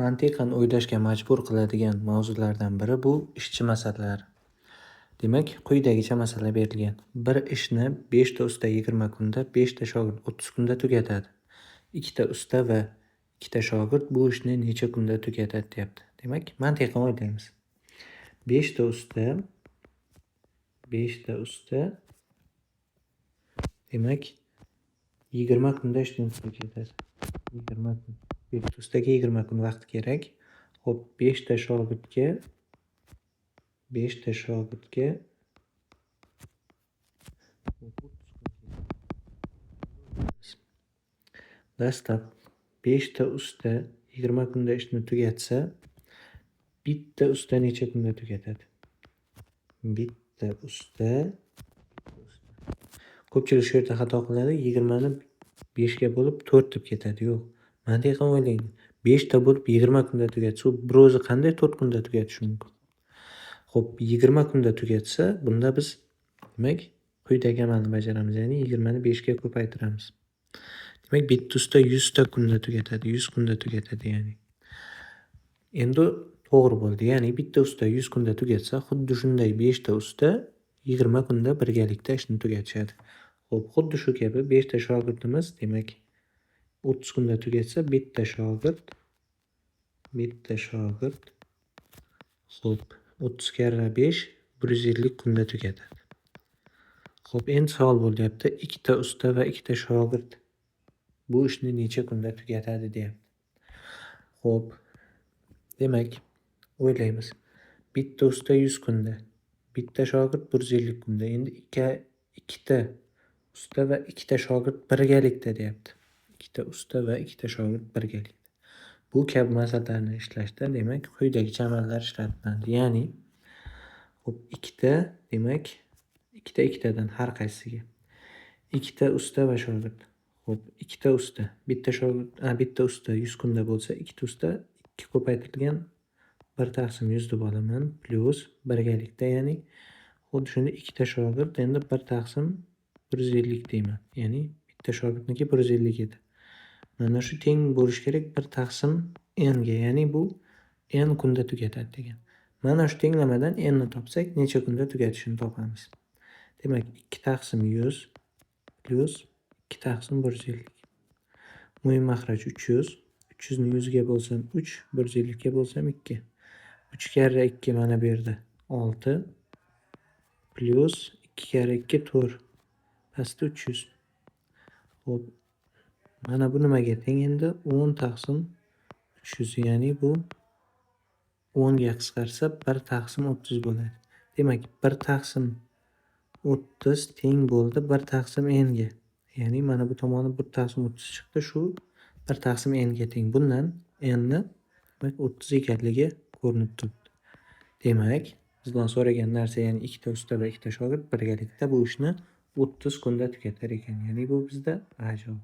Mantiqan o'ylashga majbur qiladigan mavzulardan biri bu ishchi masalalari. Demak, quyidagicha masala berilgan. Bir ishni 5 ta usta 20 kunda, 5 ta shogird 30 kunda tugatadi. 2 ta usta va 2 ta shogird bu ishni necha kunda tugatadi deyapti. Demak, mantiqan o'ylaymiz. 5 ta usta 5 ta usta demak 20 kunda ishni tugatadi. 20 kun. 5 ta ustaga 20 kun vaqt kerak. Xo'p, 5 ta shogirdga dastlab 5 ta usta 20 kunda ishni tugatsa, bitta usta necha kunda tugatadi? Bitta usta ko'pchilik shu yerda xato qiladi. 20 ni 5 ga bo'lib 4 deb ketadi. Yo'q. Mantiqan o'ylaydi. 5 ta bo'lib 20 kunda tugatsa, bir o'zi qanday 4 kunda tugatishi mumkin? Xo'p, 20 kunda tugatsa, bunda biz demak quyidagi amalni bajaramiz. Ya'ni 20 ni 5 ga ko'paytiramiz. Demak, bitta usta 100 ta kunda tugatadi. 100 kunda tugatadi ya'ni. Endi to'g'ri bo'ldi. Ya'ni bitta usta 100 kunda tugatsa, xuddi shunday 5 ta usta 20 kunda birgalikda ishni tugatishadi. Xo'p, xuddi shu kabi 5 ta shogirdimiz demak 30 kunda tugatsa, bitta shogird xo'p 30 karra 5 150 kunda tugatadi. Xo'p, endi savol bo'lyapti. 2 ta usta va 2 ta shogird bu ishni necha kunda tugatadi deyapti. Xo'p, demak o'ylaymiz. Bitta usta 100 kunda, bitta shogird 150 kunda. Endi 2 ta usta va 2 ta shogird birgalikda deyapti. 2 ta usta va 2 ta shogird birgalikda. Bu kabi masalalarni ishlashda demak quyidagicha amallar ishlatiladi. Ya'ni xo'p 2 ta demak 2 tadan har qaysisiga 2 ta usta va shogird. Xo'p, 2 ta usta, bitta shogird, bitta usta 100 kunda bo'lsa, 2 ta usta 2 ko'paytirilgan 1 taqsim 100 deb olaman plyus birgalikda, ya'ni xuddi shunday 2 ta shogird endi 1 taqsim 150 deyman. Ya'ni bitta shogirdniki 150 edi. Mana shu teng bo'lishi kerak 1 taqsim n ga, ya'ni bu n kunda tugatadi degan. Mana shu tenglamadan n ni topsak, necha kunda tugatishini topamiz. Demak, 2 taqsim 100 plyus 2 taqsim 150. Mo'yin mahraj 300. 300 ni 100 ga bo'lsam 3, 150 ga bo'lsam 2. 3 karra 2 mana bu yerda 6 plyus 2 karra 2 4. Pastda 300. Xo'p, mana bu nimaga teng endi? 10 taqsim 300, ya'ni bu 10 ga qisqarsa 1 taqsim 30 bo'ladi. Demak, 1 taqsim 30 teng bo'ldi 1 taqsim n ga. Ya'ni mana bu tomoni 1 taqsim 30 chiqdi. Shu 1 taqsim n ga teng. Bundan n ni demak 30 ekanligi ko'rinib turibdi. Demak, bizdan so'ragan narsa ya'ni 2 ta usta va 2 ta shogird birgalikda bu ishni 30 kunda tugatar ekan. Ya'ni bu bizda A javob.